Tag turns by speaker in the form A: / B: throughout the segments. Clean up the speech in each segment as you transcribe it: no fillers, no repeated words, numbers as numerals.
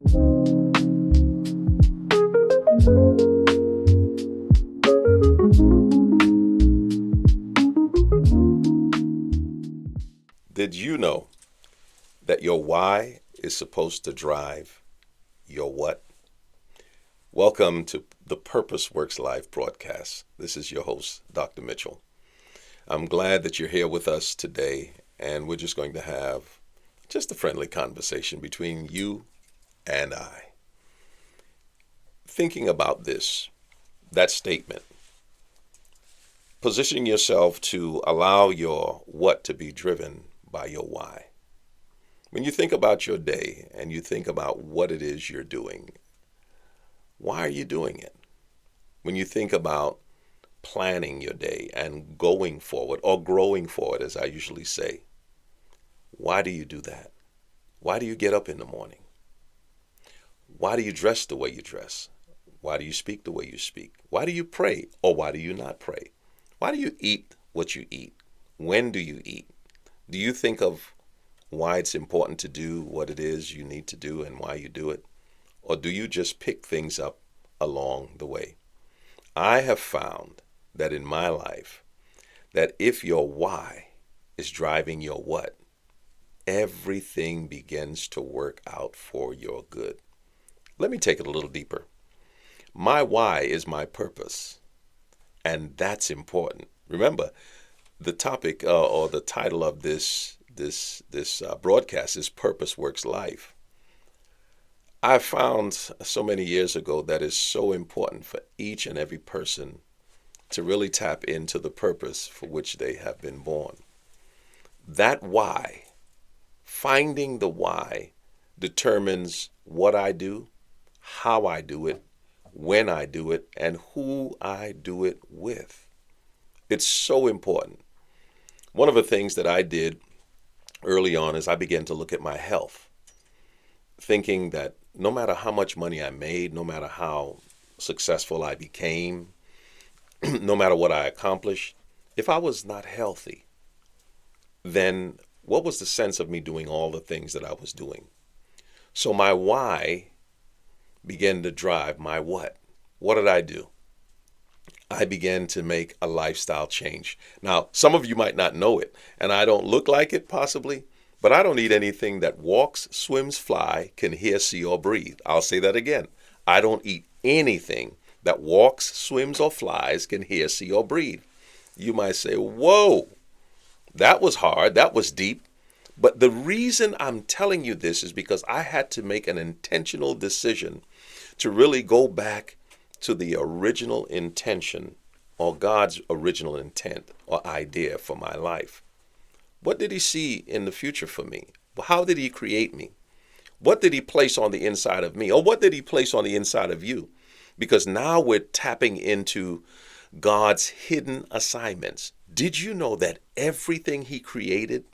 A: Did you know that your why is supposed to drive your what? Welcome to the Purpose Works Live broadcast. This is your host, Dr. Mitchell. I'm glad that you're here with us today, and we're just going to have just a friendly conversation between you and I. Thinking about that statement, positioning yourself to allow your what to be driven by your why. When you think about your day and you think about what it is you're doing, why are you doing it? When you think about planning your day and going forward or growing forward, as I usually say, why do you do that? Why do you get up in the morning? Why do you dress the way you dress? Why do you speak the way you speak? Why do you pray or why do you not pray? Why do you eat what you eat? When do you eat? Do you think of why it's important to do what it is you need to do and why you do it? Or do you just pick things up along the way? I have found that in my life, that if your why is driving your what, everything begins to work out for your good. Let me take it a little deeper. My why is my purpose, and that's important. Remember, the topic or the title of this broadcast is Purpose Works Life. I found so many years ago that it's so important for each and every person to really tap into the purpose for which they have been born. That why, finding the why, determines what I do, how I do it, when I do it, and who I do it with. It's so important. One of the things that I did early on is I began to look at my health, thinking that no matter how much money I made, no matter how successful I became, no matter what I accomplished, if I was not healthy, then what was the sense of me doing all the things that I was doing? So my why began to drive my what. What did I do? I began to make a lifestyle change. Now, some of you might not know it, and I don't look like it possibly, but I don't eat anything that walks, swims, fly, can hear, see, or breathe. I'll say that again. I don't eat anything that walks, swims, or flies, can hear, see, or breathe. You might say, whoa, that was hard, that was deep. But the reason I'm telling you this is because I had to make an intentional decision to really go back to the original intention or God's original intent or idea for my life. What did he see in the future for me? How did he create me? What did he place on the inside of me? Or what did he place on the inside of you? Because now we're tapping into God's hidden assignments. Did you know that everything he created,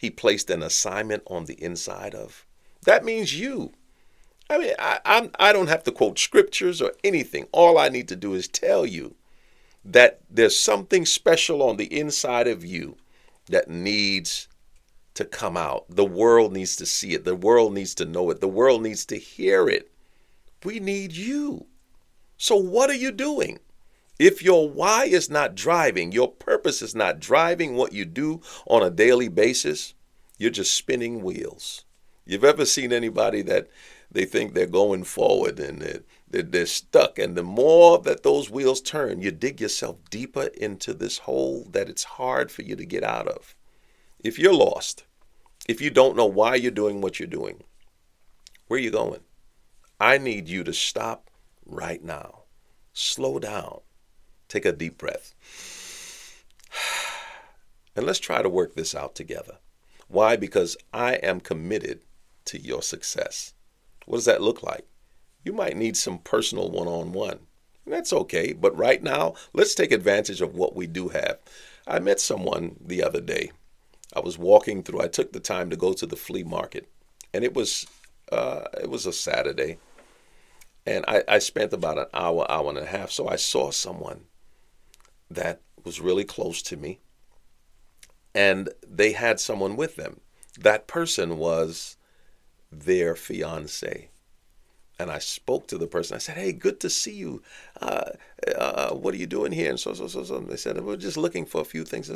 A: he placed an assignment on the inside of? That means you. I mean, I don't have to quote scriptures or anything. All I need to do is tell you that there's something special on the inside of you that needs to come out. The world needs to see it. The world needs to know it. The world needs to hear it. We need you. So what are you doing? If your why is not driving, your purpose is not driving what you do on a daily basis, you're just spinning wheels. You've ever seen anybody that they think they're going forward and they're stuck. And the more that those wheels turn, you dig yourself deeper into this hole that it's hard for you to get out of. If you're lost, if you don't know why you're doing what you're doing, where are you going? I need you to stop right now. Slow down. Take a deep breath. And let's try to work this out together. Why? Because I am committed to your success. What does that look like? You might need some personal one-on-one. That's okay. But right now, let's take advantage of what we do have. I met someone the other day. I was walking through. I took the time to go to the flea market, and it was a Saturday. And I spent about an hour and a half. So I saw someone that was really close to me, and they had someone with them. That person was their fiance. And I spoke to the person. I said, "Hey, good to see you. Uh, what are you doing here?" And so. And they said, "We're just looking for a few things."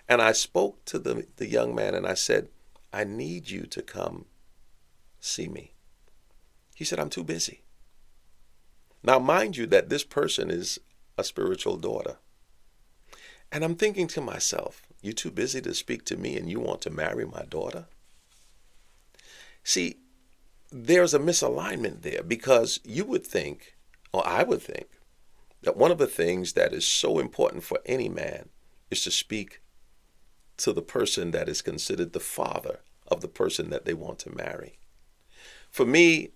A: And I spoke to the young man and I said, "I need you to come see me." He said, "I'm too busy." Now, mind you, that this person is a spiritual daughter. And I'm thinking to myself, "You too busy to speak to me and you want to marry my daughter?" See, there's a misalignment there because you would think, or I would think, that one of the things that is so important for any man is to speak to the person that is considered the father of the person that they want to marry. For me,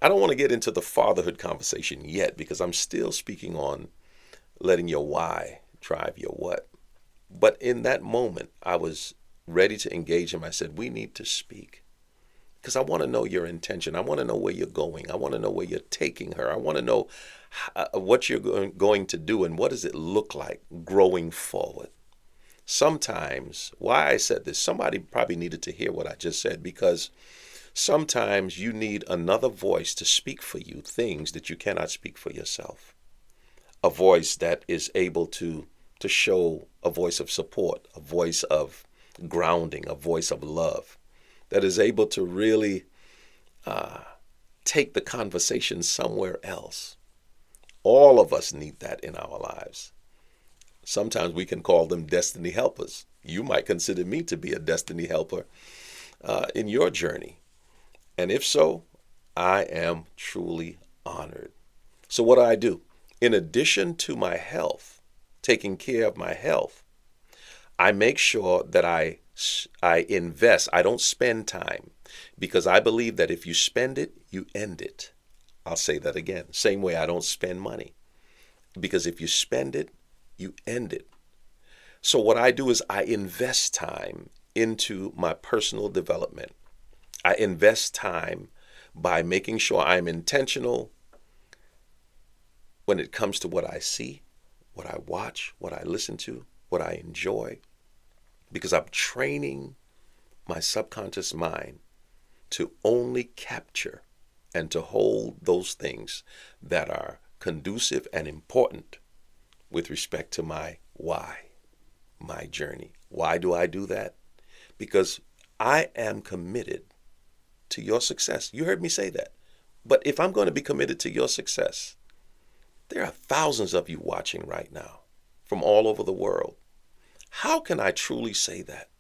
A: I don't want to get into the fatherhood conversation yet because I'm still speaking on letting your why drive your what. But in that moment, I was ready to engage him. I said, "We need to speak because I want to know your intention. I want to know where you're going. I want to know where you're taking her. I want to know what you're going to do and what does it look like growing forward." Sometimes, why I said this, somebody probably needed to hear what I just said because sometimes you need another voice to speak for you things that you cannot speak for yourself. A voice that is able to show a voice of support, a voice of grounding, a voice of love that is able to really take the conversation somewhere else. All of us need that in our lives. Sometimes we can call them destiny helpers. You might consider me to be a destiny helper in your journey. And if so, I am truly honored. So what do? In addition to my health, taking care of my health, I make sure that I invest. I don't spend time because I believe that if you spend it, you end it. I'll say that again. Same way I don't spend money because if you spend it, you end it. So what I do is I invest time into my personal development. I invest time by making sure I'm intentional when it comes to what I see, what I watch, what I listen to, what I enjoy, because I'm training my subconscious mind to only capture and to hold those things that are conducive and important with respect to my why, my journey. Why do I do that? Because I am committed to your success. You heard me say that. But if I'm going to be committed to your success, there are thousands of you watching right now from all over the world. How can I truly say that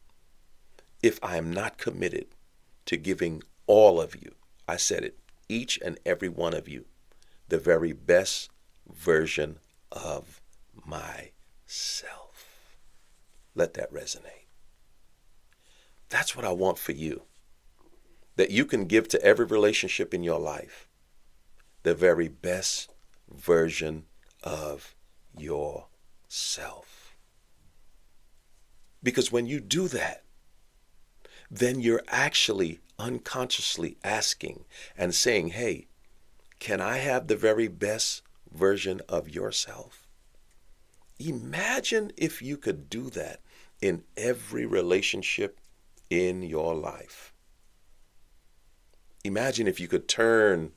A: if I am not committed to giving all of you, I said it, each and every one of you, the very best version of myself? Let that resonate. That's what I want for you. That you can give to every relationship in your life the very best version of yourself. Because when you do that, then you're actually unconsciously asking and saying, "Hey, can I have the very best version of yourself?" Imagine if you could do that in every relationship in your life. Imagine if you could turn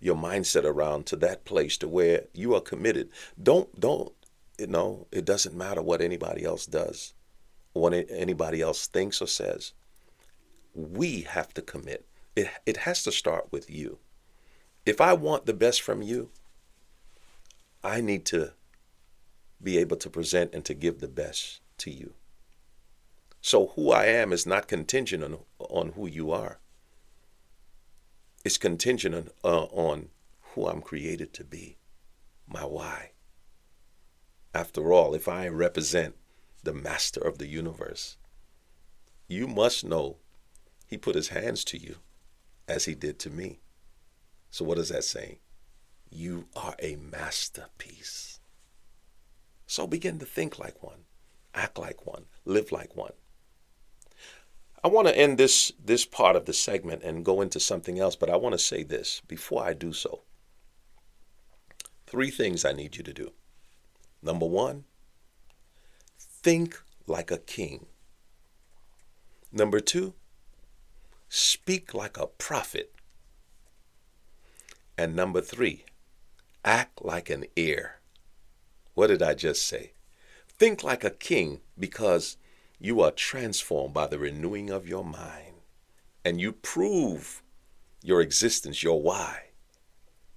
A: your mindset around to that place to where you are committed. Don't, it doesn't matter what anybody else does, or what anybody else thinks or says. We have to commit. It has to start with you. If I want the best from you, I need to be able to present and to give the best to you. So who I am is not contingent on who you are. It's contingent on who I'm created to be, my why. After all, if I represent the master of the universe, you must know he put his hands to you as he did to me. So what is that saying? You are a masterpiece. So begin to think like one, act like one, live like one. I want to end this part of the segment and go into something else, but I want to say this before I do so. 3 things I need you to do. Number 1, think like a king. Number 2, speak like a prophet. And number three, act like an heir. What did I just say? Think like a king because you are transformed by the renewing of your mind. And you prove your existence, your why,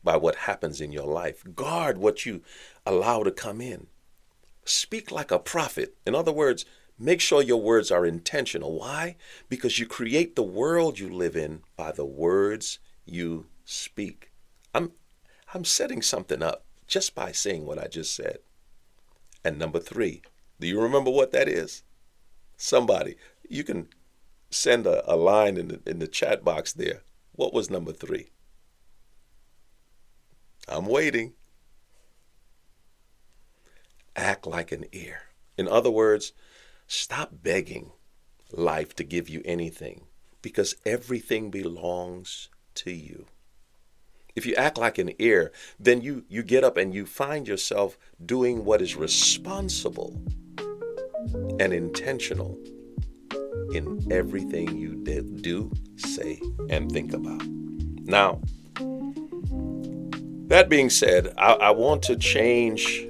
A: by what happens in your life. Guard what you allow to come in. Speak like a prophet. In other words, make sure your words are intentional. Why? Because you create the world you live in by the words you speak. I'm setting something up just by saying what I just said. And number three, do you remember what that is? Somebody, you can send a line in the chat box there. What was number three? I'm waiting. Act like an heir. In other words, stop begging life to give you anything because everything belongs to you. If you act like an heir, then you get up and you find yourself doing what is responsible and intentional in everything you do, say, and think about. Now, that being said, I want to change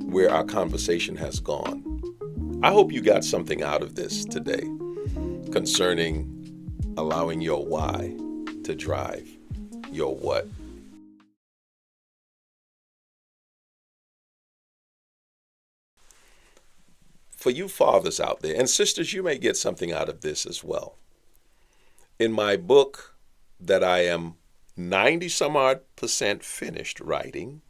A: where our conversation has gone. I hope you got something out of this today concerning allowing your why to drive your what. For you fathers out there, and sisters, you may get something out of this as well. In my book that I am 90 some odd percent finished writing,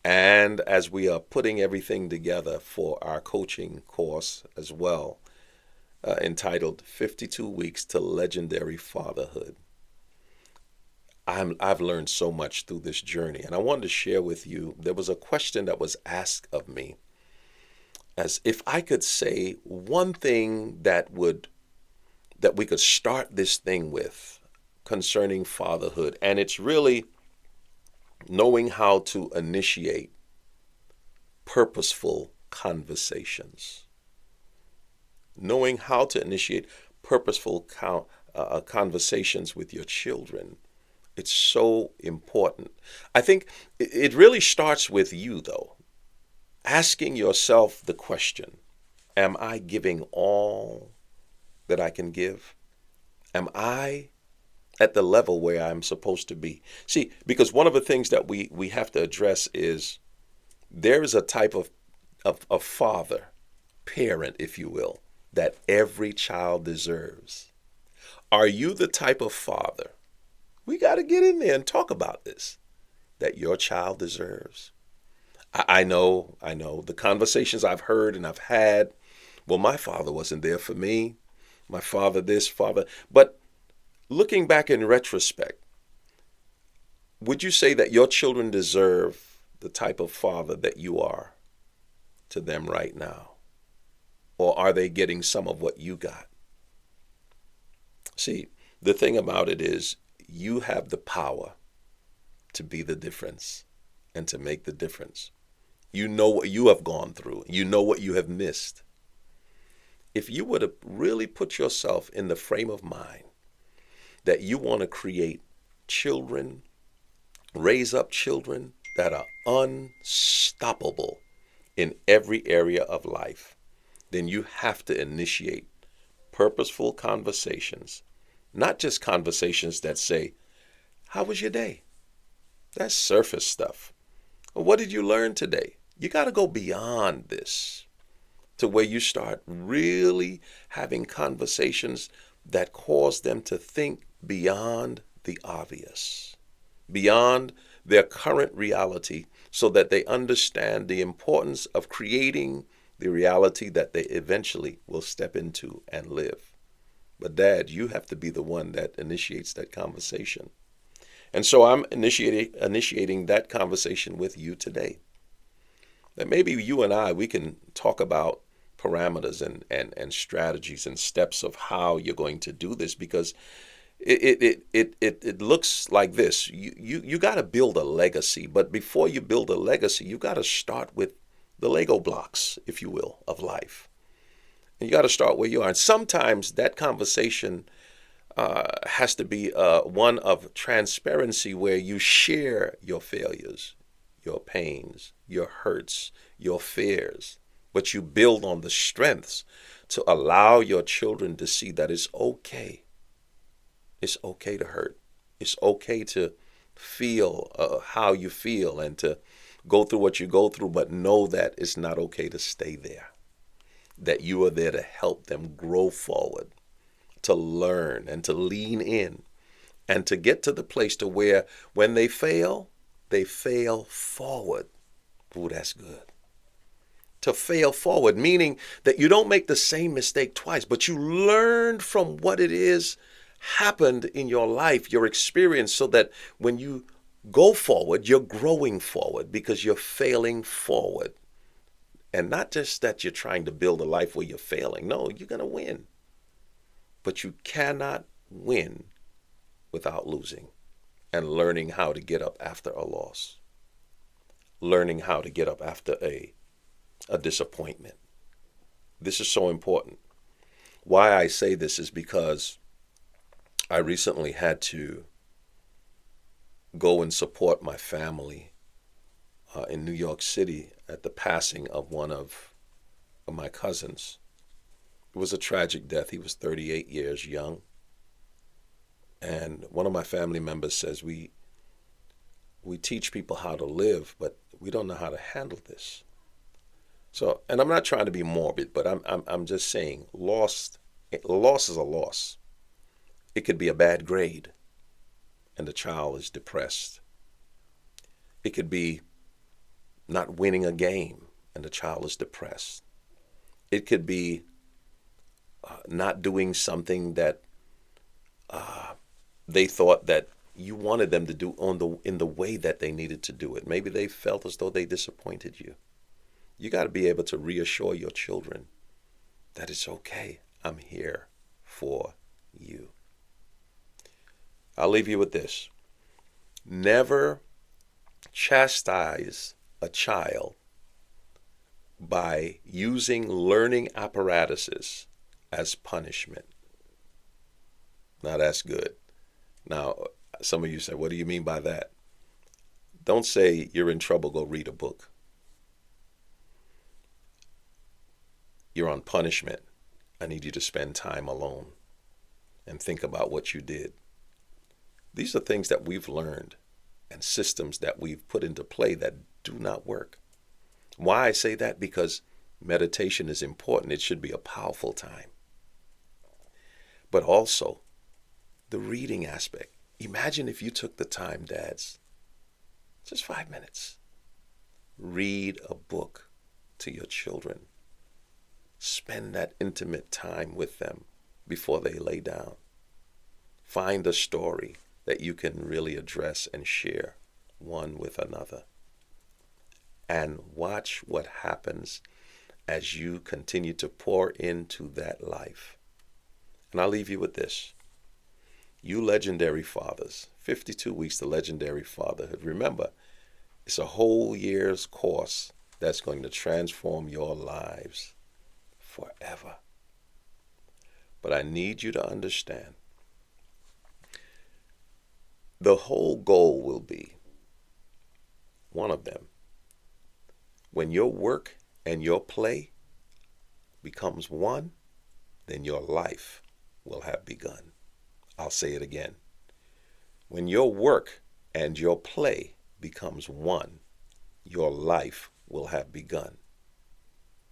A: and as we are putting everything together for our coaching course as well, entitled 52 Weeks to Legendary Fatherhood, I've learned so much through this journey. And I wanted to share with you, there was a question that was asked of me as if I could say one thing that we could start this thing with concerning fatherhood. And it's really knowing how to initiate purposeful conversations. Knowing how to initiate purposeful conversations with your children. It's so important. I think it really starts with you, though. Asking yourself the question, am I giving all that I can give? Am I at the level where I'm supposed to be? See, because one of the things that we have to address is there is a type of father, parent, if you will, that every child deserves. Are you the type of father? We got to get in there and talk about this, that your child deserves. I know the conversations I've heard and I've had. Well, my father wasn't there for me. My father this, father. But looking back in retrospect, would you say that your children deserve the type of father that you are to them right now? Or are they getting some of what you got? See, the thing about it is you have the power to be the difference and to make the difference. You know what you have gone through. You know what you have missed. If you were to really put yourself in the frame of mind that you want to create children, raise up children that are unstoppable in every area of life, then you have to initiate purposeful conversations, not just conversations that say, how was your day? That's surface stuff. What did you learn today? You got to go beyond this to where you start really having conversations that cause them to think beyond the obvious, beyond their current reality, so that they understand the importance of creating the reality that they eventually will step into and live. But Dad, you have to be the one that initiates that conversation. And so I'm initiating that conversation with you today. That maybe you and we can talk about parameters and strategies and steps of how you're going to do this, because it looks like this. You got to build a legacy, but before you build a legacy, you got to start with the Lego blocks, if you will, of life. And you got to start where you are. And sometimes that conversation has to be one of transparency, where you share your failures, your pains, your hurts, your fears, but you build on the strengths to allow your children to see that it's okay. It's okay to hurt. It's okay to feel how you feel and to go through what you go through, but know that it's not okay to stay there. That you are there to help them grow forward, to learn and to lean in, and to get to the place to where when they fail forward. Ooh, that's good. To fail forward, meaning that you don't make the same mistake twice, but you learned from what it is happened in your life, your experience, so that when you go forward, you're growing forward because you're failing forward. And not just that you're trying to build a life where you're failing. No, you're going to win. But you cannot win without losing and learning how to get up after a loss, learning how to get up after a disappointment. This is so important. Why I say this is because I recently had to go and support my family in New York City at the passing of one of my cousins. It was a tragic death. He was 38 years young. And one of my family members says, we teach people how to live, but we don't know how to handle this. So, and I'm not trying to be morbid, but I'm just saying loss is a loss. It could be a bad grade and the child is depressed. It could be not winning a game and the child is depressed. It could be not doing something that they thought that you wanted them to do in the way that they needed to do it. Maybe they felt as though they disappointed you. You got to be able to reassure your children that it's okay. I'm here for you. I'll leave you with this. Never chastise a child by using learning apparatuses as punishment. Now that's good. Now, some of you say, what do you mean by that? Don't say you're in trouble, go read a book. You're on punishment. I need you to spend time alone and think about what you did. These are things that we've learned and systems that we've put into play that do not work. Why I say that? Because meditation is important. It should be a powerful time. But also the reading aspect. Imagine if you took the time, dads, just 5 minutes. Read a book to your children. Spend that intimate time with them before they lay down. Find a story that you can really address and share one with another. And watch what happens as you continue to pour into that life. And I'll leave you with this. You legendary fathers, 52 weeks to Legendary Fatherhood. Remember, it's a whole year's course that's going to transform your lives forever. But I need you to understand, the whole goal will be, one of them, when your work and your play becomes one, then your life will have begun. I'll say it again. When your work and your play becomes one, your life will have begun.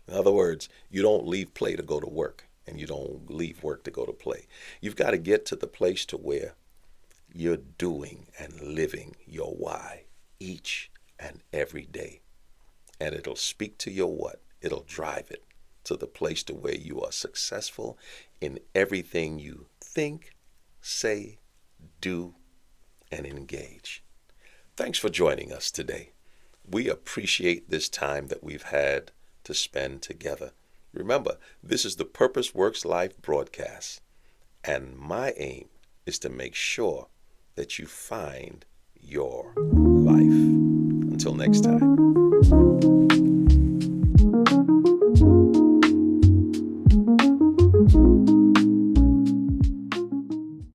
A: In other words, you don't leave play to go to work, and you don't leave work to go to play. You've got to get to the place to where you're doing and living your why each and every day. And it'll speak to your what? It'll drive it to the place to where you are successful in everything you think, say, do, and engage. Thanks for joining us today. We appreciate this time that we've had to spend together. Remember, this is the Purpose Works Life broadcast, and my aim is to make sure that you find your life. Until next time.